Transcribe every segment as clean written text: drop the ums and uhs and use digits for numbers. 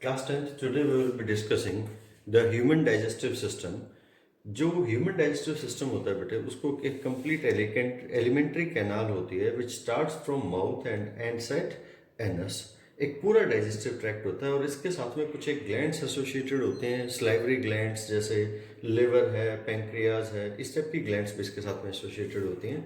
Class 10th, today we will be discussing the human digestive system. जो human digestive system होता है बेटे, उसको एक कंप्लीट एलिमेंट्री कैनाल होती है विच starts from mouth and ends at anus. एक पूरा डाइजेस्टिव ट्रैक्ट होता है और इसके साथ में कुछ एक ग्लैंड्स एसोसिएटेड होते हैं, स्लाइवरी ग्लैंड्स जैसे लिवर है, पैंक्रियाज है, इस टाइप की ग्लैंड्स भी इसके साथ में एसोसिएटेड होती हैं.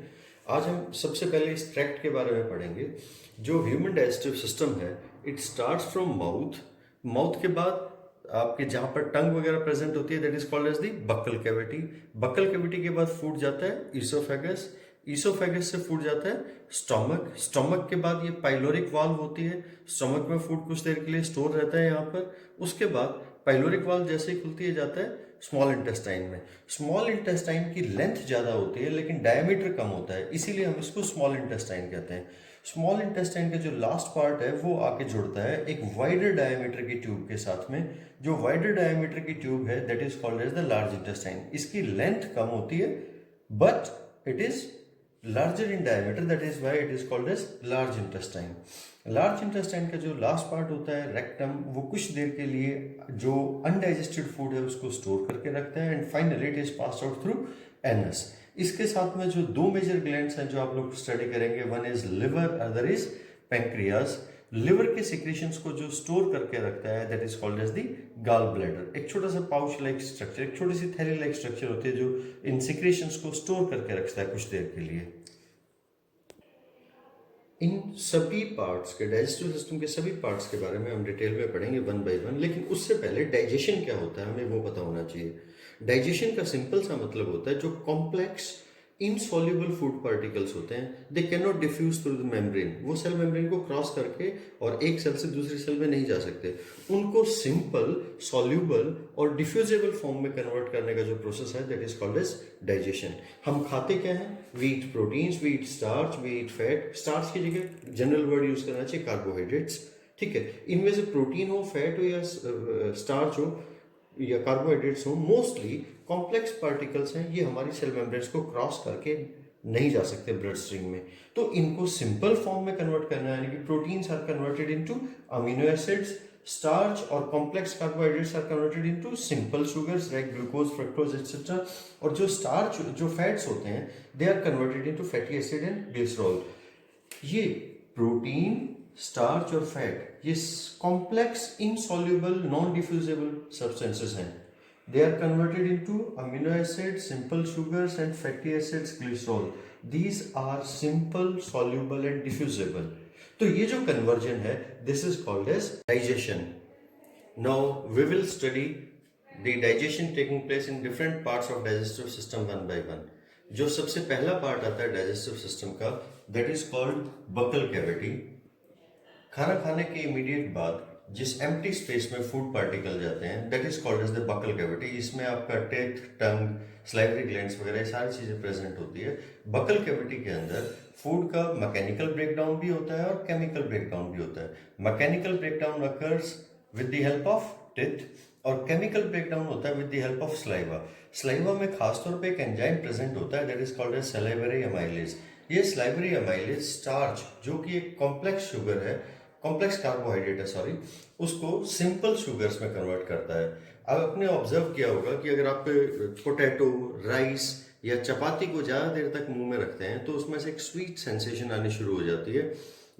आज हम सबसे पहले इस ट्रैक्ट के बारे में पढ़ेंगे. जो ह्यूमन डाइजेस्टिव सिस्टम है, it starts from mouth. Mouth के बाद आपके जहां पर टंग वगैरह प्रेजेंट होती है, that is called as the buccal cavity. Buccal cavity के बाद फूड जाता है ईसोफेगस. ईसोफेगस से फूड जाता है स्टोमक. स्टोमक के बाद ये पाइलोरिक वाल्व होती है. स्टोमक में फूड कुछ देर के लिए स्टोर रहता है यहाँ पर. उसके बाद पाइलोरिक वाल्व जैसे ही खुलती है जाता है स्मॉल इंटेस्टाइन में. स्मॉल इंटेस्टाइन की लेंथ ज़्यादा होती है लेकिन डायमीटर कम होता है, इसीलिए हम इसको स्मॉल इंटेस्टाइन कहते हैं. स्मॉल इंटेस्टाइन का जो लास्ट पार्ट है वो आके जुड़ता है एक वाइडर डायमीटर की ट्यूब के साथ में. जो वाइडर डायमीटर की ट्यूब है that is called as the large intestine. इसकी लेंथ कम होती है but it is larger in diameter, that is why it is called as large intestine. Large intestine का जो लास्ट पार्ट होता है रेक्टम, वो कुछ देर के लिए जो अनडाइजेस्टेड फूड है उसको स्टोर करके रखता है and finally it is passed out through anus. इसके साथ में जो दो मेजर ग्लैंड्स हैं जो आप लोग स्टडी करेंगे, one is liver, other is pancreas. Liver के सिक्रेशंस को जो स्टोर करके रखता है that is called as the gall bladder. एक छोटा सा पाउच लाइक स्ट्रक्चर, एक छोटी सी थैली लाइक स्ट्रक्चर होती है जो इन सिक्रेशंस को स्टोर करके रखता है कुछ देर के लिए. इन सभी पार्ट्स के, डाइजेस्टिव सिस्टम के सभी पार्ट्स के बारे में हम डिटेल में पढ़ेंगे वन बाय वन. लेकिन उससे पहले डाइजेशन क्या होता है हमें वो पता होना चाहिए. डाइजेशन का सिंपल सा मतलब होता है जो कॉम्प्लेक्स इनसॉल्युबल फूड पार्टिकल्स होते हैं, they can not diffuse through the membrane. वो सेल मेम्ब्रेन को क्रॉस करके और एक सेल से दूसरी सेल में नहीं जा सकते. उनको सिंपल, सॉल्युबल और डिफ्यूजेबल फॉर्म में कन्वर्ट करने का जो प्रोसेस है that is called as digestion. हम खाते क्या हैं? We eat proteins, we eat starch, we eat fat. Starch की जगह जनरल वर्ड यूज करना चाहिए कार्बोहाइड्रेट्स. ठीक है, इनमें से प्रोटीन हो, फैट हो या स्टार्च हो या कार्बोहाइड्रेट्स हो, मोस्टली कॉम्प्लेक्स पार्टिकल्स हैं. ये हमारी सेल मेम्ब्रेन्स को क्रॉस करके नहीं जा सकते ब्लड स्ट्रीम में. तो इनको सिंपल फॉर्म में कन्वर्ट करना है, यानी कि proteins are converted into amino acids, starch और complex carbohydrates are converted into simple sugars like glucose, fructose etcetera. और जो स्टार्च, जो फैट्स होते हैं, they are converted into fatty acid and glycerol. ये प्रोटीन, स्टार्च और फैट ये complex insoluble non diffusible substances हैं. They are converted into amino acids, simple sugars and fatty acids, glycerol. These are simple, soluble and diffusible. तो ये जो conversion है, this is called as digestion. Now we will study the digestion taking place in different parts of digestive system one by one. जो सबसे पहला part आता है digestive system का, that is called buccal cavity. खाना खाने के इमीडिएट बाद जिस एम्प्टी स्पेस में फूड पार्टिकल जाते हैं that is called as the buccal cavity. इसमें आपका टेथ, टंग, स्लाइवरी ग्लैंड्स वगैरह ये सारी चीजें प्रेजेंट होती है. बकल कैविटी के अंदर फूड का मैकेनिकल ब्रेकडाउन भी होता है और केमिकल ब्रेकडाउन भी होता है. Mechanical breakdown occurs with the help of teeth और केमिकल ब्रेकडाउन होता है with the help of saliva. Saliva में खासतौर पे एक एंजाइम प्रेजेंट होता है that is called as salivary amylase. ये सलाइवरी अमाइलेज स्टार्च, जो कि एक कॉम्प्लेक्स शुगर है, कॉम्प्लेक्स कार्बोहाइड्रेट है सॉरी, उसको सिंपल शुगर्स में कन्वर्ट करता है. अब आपने ऑब्जर्व किया होगा कि अगर आप पोटैटो, राइस या चपाती को ज़्यादा देर तक मुंह में रखते हैं तो उसमें से एक स्वीट सेंसेशन आनी शुरू हो जाती है,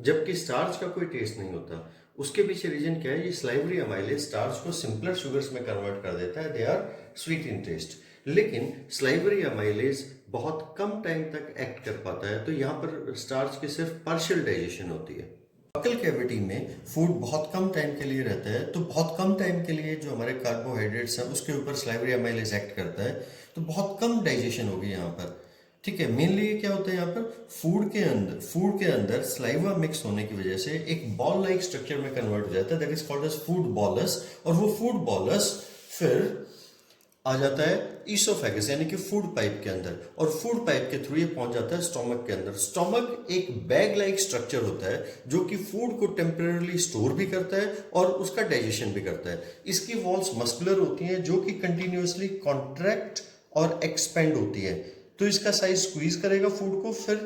जबकि स्टार्च का कोई टेस्ट नहीं होता. उसके पीछे रीजन क्या है? ये स्लाइवरी अमाइलेज स्टार्च को सिंपलर शुगर्स में कन्वर्ट कर देता है. They are sweet in taste. लेकिन स्लाइवरी अमाइलेज बहुत कम टाइम तक एक्ट कर पाता है, तो यहाँ पर स्टार्च की सिर्फ पार्शियल डाइजेशन होती है. बकल कैविटी में फूड बहुत कम टाइम के लिए रहता है, तो बहुत कम टाइम के लिए जो हमारे कार्बोहाइड्रेट्स हैं उसके ऊपर स्लाइवरी अमाइलेज एक्ट करता है, तो बहुत कम डाइजेशन होगी यहाँ पर. ठीक है, मेनली ये क्या होता है यहाँ पर फूड के अंदर स्लाइवा मिक्स होने की वजह से एक बॉल लाइक स्ट्रक्चर में कन्वर्ट हो जाता है that is called as food bolus. और वो फूड बॉलस फिर आ जाता है ईसोफेगस यानी कि फूड पाइप के अंदर, और फूड पाइप के थ्रू ये पहुंच जाता है स्टोमक के अंदर. स्टोमक एक बैग लाइक स्ट्रक्चर होता है जो कि फूड को टेम्परेरली स्टोर भी करता है और उसका डाइजेशन भी करता है. इसकी वॉल्स मस्कुलर होती हैं जो कि कंटिन्यूअसली कॉन्ट्रैक्ट और एक्सपेंड होती है, तो इसका साइज स्क्वीज करेगा फूड को, फिर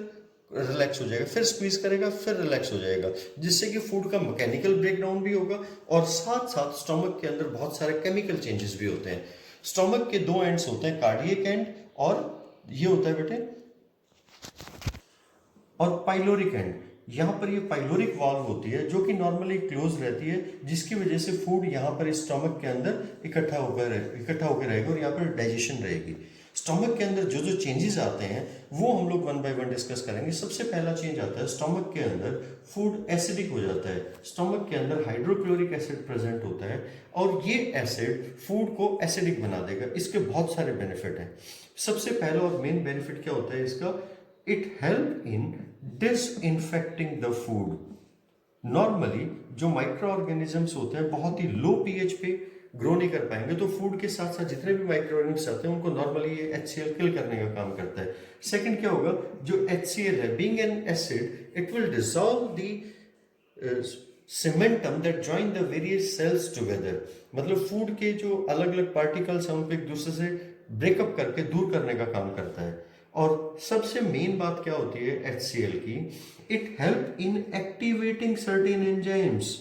रिलैक्स हो जाएगा, फिर स्क्वीज करेगा, फिर रिलैक्स हो जाएगा, जिससे कि फूड का मैकेनिकल ब्रेकडाउन भी होगा और साथ साथ स्टमक के अंदर बहुत सारे केमिकल चेंजेस भी होते हैं। स्टमक के दो एंड्स होते हैं, कार्डियक एंड और ये होता है बेटे और पाइलोरिक एंड। यहाँ पर ये पाइलोरिक वाल्व होती है जो कि नॉर्मली क्लोज रहती है, जिसकी वजह से फूड यहाँ पर स्टमक के अंदर इकट्ठा होकर रहेगा और यहाँ पर डाइजेशन रहेगी। स्टमक के अंदर जो जो चेंजेस आते हैं वो हम लोग वन बाय वन डिस्कस करेंगे। सबसे पहला चेंज आता है स्टमक के अंदर फूड एसिडिक हो जाता है। स्टमक के अंदर हाइड्रोक्लोरिक एसिड प्रेजेंट होता है और ये एसिड फूड को एसिडिक बना देगा। इसके बहुत सारे बेनिफिट हैं। सबसे पहला और मेन बेनिफिट क्या होता है इसका, it help in disinfecting the food. Normally जो माइक्रो ऑर्गेनिजम्स होते हैं बहुत ही लो पीएच पे ग्रो नहीं कर पाएंगे, तो फूड के साथ साथ जितने भी माइक्रो ऑर्गेनिजम्स आते हैं उनको नॉर्मली ये HCl किल करने का काम करता है। सेकंड क्या होगा, जो HCl है being an acid it will dissolve the cementum that join the various cells together. मतलब फूड के जो अलग अलग पार्टिकल्स हैं उनको एक दूसरे से ब्रेकअप करके दूर करने का काम करता है। और सबसे मेन बात क्या होती है HCl की, it help in activating certain enzymes.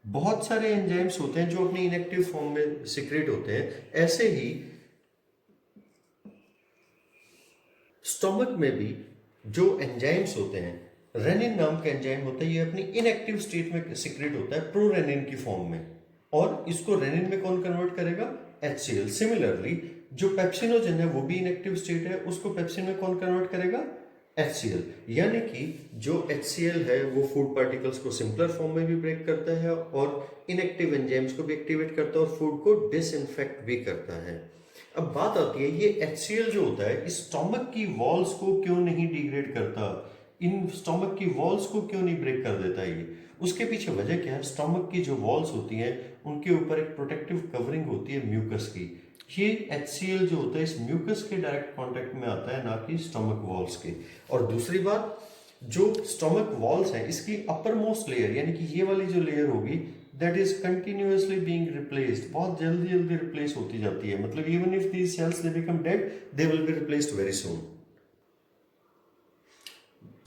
बहुत सारे एंजाइम्स होते हैं जो अपनी इनएक्टिव फॉर्म में सिक्रेट होते हैं। ऐसे ही स्टमक में भी जो एंजाइम्स होते हैं, रेनिन नाम का एंजाइम होता है, ये अपनी इनएक्टिव स्टेट में सिक्रेट होता है प्रोरेनिन की फॉर्म में, और इसको रेनिन में कौन कन्वर्ट करेगा, HCl। सिमिलरली जो पेप्सिनोजन है वो भी इनएक्टिव स्टेट है, उसको पेप्सिन में कौन कन्वर्ट करेगा, HCl। यानी कि जो HCl है वो फूड पार्टिकल्स को सिंपलर फॉर्म में भी ब्रेक करता है और इनएक्टिव एंजाइम्स को भी एक्टिवेट करता है और फूड को डिसइंफेक्ट भी करता है। अब बात आती है ये HCl जो होता है इस स्टमक की वॉल्स को क्यों नहीं डिग्रेड करता, इन स्टमक की वॉल्स को क्यों नहीं ब्रेक कर देता ये, उसके पीछे वजह क्या है। स्टमक की जो वॉल्स होती हैं उनके ऊपर एक प्रोटेक्टिव कवरिंग होती है म्यूकस की। ये HCl जो होता है इस म्यूकस के डायरेक्ट कांटेक्ट में आता है, ना कि स्टमक वॉल्स के। और दूसरी बात, जो स्टमक वॉल्स हैं इसकी अपर मोस्ट लेयर यानी कि ये वाली जो लेयर होगी that is continuously being replaced, बहुत जल्दी जल्दी रिप्लेस होती जाती है। मतलब even if these cells they become dead they will be replaced very soon.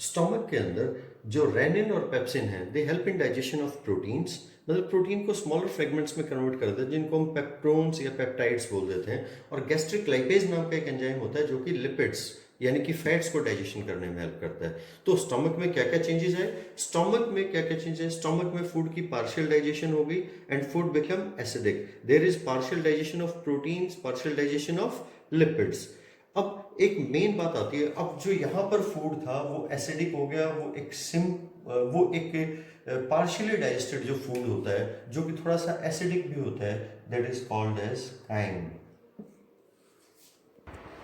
Stomach के अंदर जो रेनिन और पेप्सिन है दे help in digestion of proteins. मतलब प्रोटीन को स्मॉलर फ्रेगमेंट्स में कन्वर्ट कर देते हैं जिनको हम पेप्टोन्स या पेप्टाइड्स बोल देते हैं। और गैस्ट्रिक लाइपेज नाम का एक एंजाइम होता है जो कि लिपिड्स यानी कि फैट्स को डाइजेशन करने में हेल्प करता है। तो स्टमक में क्या क्या चेंजेस है, स्टमक में क्या क्या चेंजेस है, स्टमक में फूड की पार्शियल डाइजेशन होगी and food become acidic. There is partial digestion of proteins, partial digestion of lipids. अब एक मेन बात आती है, अब जो यहाँ पर फूड था वो एसिडिक हो गया, वो एक पार्शियली डाइजेस्टेड जो फूड होता है जो कि थोड़ा सा एसिडिक भी होता है, that is called as chyme.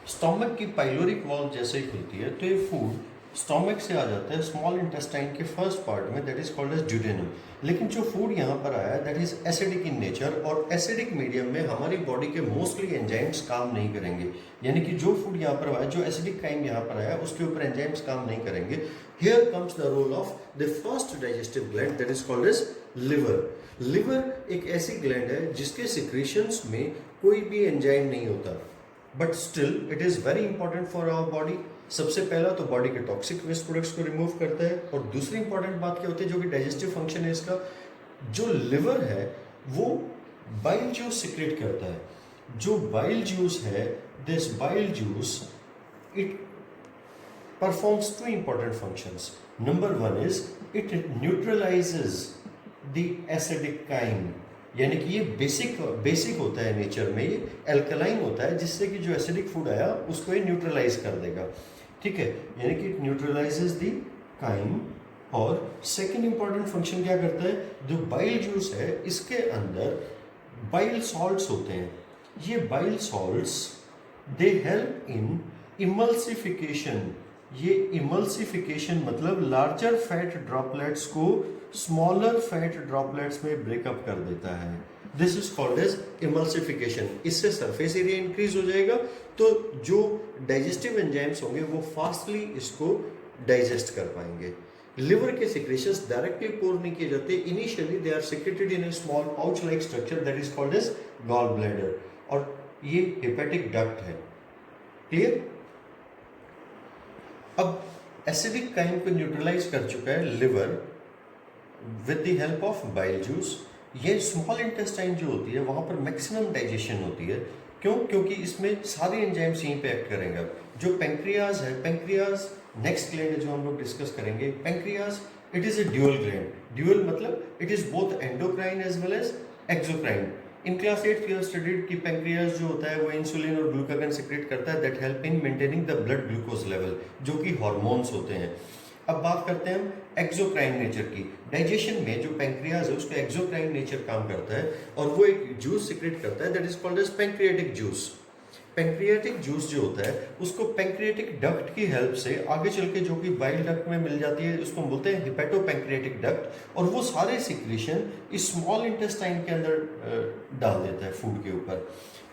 Stomach की पाइलोरिक वाल्व जैसे ही खुलती है तो ये फूड स्टमक से आ जाता है स्मॉल इंटेस्टाइन के फर्स्ट पार्ट में, that is called as duodenum. लेकिन जो फूड यहाँ पर आया that is acidic in nature, और एसिडिक मीडियम में हमारी बॉडी के मोस्टली एंजाइम्स काम नहीं करेंगे। यानी कि जो फूड यहाँ पर आया, जो एसिडिक काइम यहाँ पर आया उसके ऊपर एंजाइम्स काम नहीं करेंगे। Here comes the role of the first digestive gland that is called as liver. Liver एक ऐसी ग्लैंड है जिसके सिक्रीशंस में कोई भी एंजाइम नहीं होता, but still it is very important for our body. सबसे पहला तो बॉडी के टॉक्सिक वेस्ट प्रोडक्ट्स को रिमूव करता है, और दूसरी इंपॉर्टेंट बात क्या होती है जो कि डाइजेस्टिव फंक्शन है इसका, जो लिवर है वो बाइल जूस सिक्रेट करता है। जो बाइल जूस है, this bile juice it performs two important functions. Number one is it neutralizes the acidic chyme, यानी कि ये बेसिक होता है नेचर में, ये एल्कलाइन होता है जिससे कि जो एसिडिक फूड आया उसको ये न्यूट्रलाइज कर देगा। ठीक है, यानी कि इट न्यूट्रलाइजेस द काइम। और सेकेंड इंपॉर्टेंट फंक्शन क्या करता है, जो बाइल जूस है इसके अंदर बाइल सॉल्ट्स होते हैं। ये bile salts they help in emulsification. ये इमल्सिफिकेशन मतलब लार्जर फैट ड्रॉपलेट्स को स्मॉलर फैट ड्रॉपलेट्स में ब्रेकअप कर देता है। This is called as emulsification. इससे सरफेस एरिया इंक्रीज हो जाएगा, तो जो डाइजेस्टिव एंजाइम्स होंगे वो फास्टली इसको डाइजेस्ट कर पाएंगे। लिवर के सिक्रेशंस डायरेक्टली पोर नहीं किए जाते, initially they are secreted in a small pouch like structure that is called as gall bladder, और ये हेपेटिक डक्ट है। क्लियर? अब एसिडिक काइम को न्यूट्रलाइज कर चुका है liver with the help of bile juice. ये स्मॉल इंटेस्टाइन जो होती है वहाँ पर मैक्सिमम डाइजेशन होती है। क्यों? क्योंकि इसमें सारे एंजाइम्स यहीं पे एक्ट करेंगे। जो पेंक्रियाज है, पेंक्रियाज नेक्स्ट ग्लैंड है जो हम लोग डिस्कस करेंगे। Pancreas it is a dual gland. Dual मतलब it is both endocrine as well as exocrine. In class 8 we have studied कि पेंक्रियाज जो होता है वो इंसुलिन और ग्लूकागन सेक्रेट करता है that help in maintaining the blood glucose level, जो कि हार्मोन्स होते हैं। अब बात करते हैं हम एक्सोक्राइन नेचर की। डाइजेशन में जो पेंक्रियाज है उसका एक्सोक्राइन नेचर काम करता है और वो एक जूस सिक्रेट करता है that is called as pancreatic juice. Pancreatic juice जो होता है उसको पेंक्रियाटिक डक्ट की हेल्प से आगे चल के जो कि बाइल डक्ट में मिल जाती है उसको बोलते हैं हिपेटोपेंक्रियाटिक डक्ट, और वो सारे सिक्रीशन इस स्मॉल इंटेस्टाइन के अंदर डाल देता है फूड के ऊपर।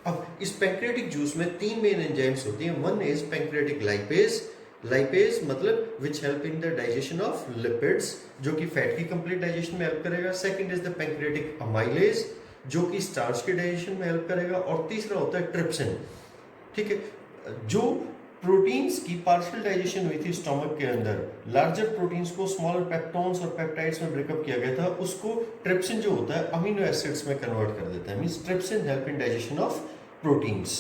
अब इस पेंक्रियाटिक जूस में 3 मेन एंजाइम्स होती हैं। One is pancreatic lipase. Lipase मतलब which help in the digestion of lipids, जो कि फैट की कंप्लीट डाइजेशन में हेल्प करेगा। Second is the pancreatic amylase जो कि स्टार्च के डाइजेशन में हेल्प करेगा। और तीसरा होता है ट्रिप्सिन। ठीक है, जो प्रोटीन्स की पार्शियल डाइजेशन हुई थी स्टमक के अंदर, लार्जर प्रोटीन्स को स्मॉलर पेप्टोन्स और पेप्टाइड्स में ब्रेकअप किया गया था, उसको ट्रिप्सिन जो होता है अमीनो एसिड्स में कन्वर्ट कर देता है। Means trypsin help in digestion of proteins.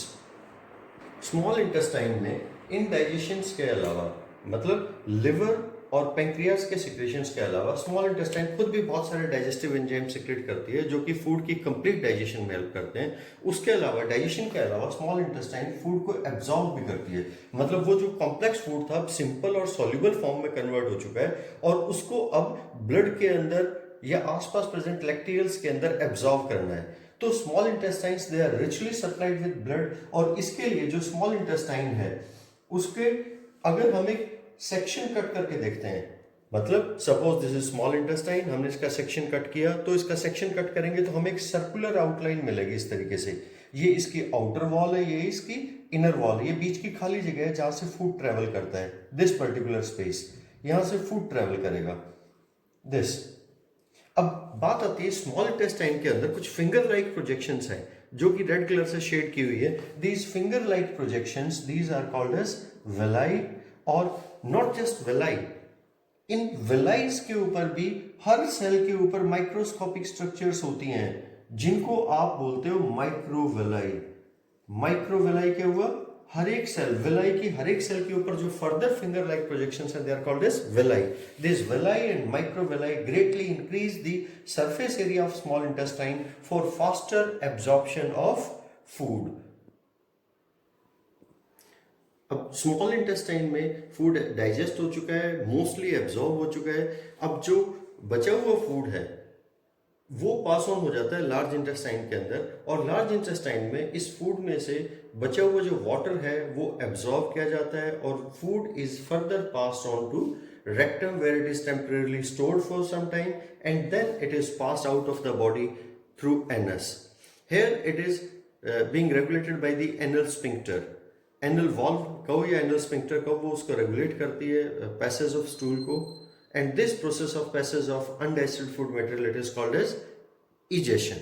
Small intestine में इन डाइजेशंस के अलावा मतलब लिवर और पेंक्रियाज के सिक्रेशंस के अलावा स्मॉल इंटेस्टाइन खुद भी बहुत सारे डाइजेस्टिव एंजाइम सिक्रेट करती है जो कि फूड की कंप्लीट डाइजेशन में हेल्प करते हैं। उसके अलावा डाइजेशन के अलावा स्मॉल इंटेस्टाइन फूड को एब्जॉर्ब भी करती है। मतलब वो जो कॉम्प्लेक्स फूड था अब सिंपल और सॉल्युबल फॉर्म में कन्वर्ट हो चुका है और उसको अब ब्लड के अंदर या आसपास प्रेजेंट लैक्टियल्स के अंदर एब्जॉर्ब करना है। तो small intestines they are richly supplied with blood, और इसके लिए जो स्मॉल इंटेस्टाइन है उसके अगर हम एक सेक्शन कट करके देखते हैं, मतलब suppose this is small intestine, हमने इसका सेक्शन कट किया तो इसका सेक्शन कट करेंगे तो हमें एक सर्कुलर आउटलाइन मिलेगी इस तरीके से। ये इसकी आउटर वॉल है, ये इसकी इनर वॉल, ये बीच की खाली जगह है जहां से फूड ट्रेवल करता है। दिस पर्टिकुलर स्पेस यहां से फूड ट्रेवल करेगा दिस। अब बात आती है स्मॉल इंटेस्टाइन के अंदर कुछ फिंगर लाइक प्रोजेक्शंस हैं जो कि रेड कलर से शेड की हुई है। These finger like projections these are called as villi, और नॉट जस्ट वेलाई, इन वेलाइज के ऊपर भी हर सेल के ऊपर माइक्रोस्कोपिक स्ट्रक्चर्स होती हैं जिनको आप बोलते हो माइक्रोवेलाई। माइक्रोवेलाई क्या हुआ? हर एक सेल, वेलाई की हर एक सेल के ऊपर जो फर्दर फिंगर लाइक प्रोजेक्शंस हैं they are called as villi. This villi and microvilli greatly increase the surface area of small intestine for faster absorption of food. अब स्मॉल इंटेस्टाइन में फूड डाइजेस्ट हो चुका है, mostly absorb हो चुका है। अब जो बचा हुआ फूड है वो पास ऑन हो जाता है लार्ज इंटेस्टाइन के अंदर, और लार्ज इंटेस्टाइन में इस फूड में से बचा हुआ जो वाटर है वो एब्जॉर्ब किया जाता है और food is further passed on to rectum where it is temporarily stored for some time and then it is passed out of the body through anus. Here it is being regulated by the anal sphincter. Anal valve कहो या anal sphincter कहो, वो उसको regulate करती है passage of stool को, and this process of passage of undigested food material it is called as egestion.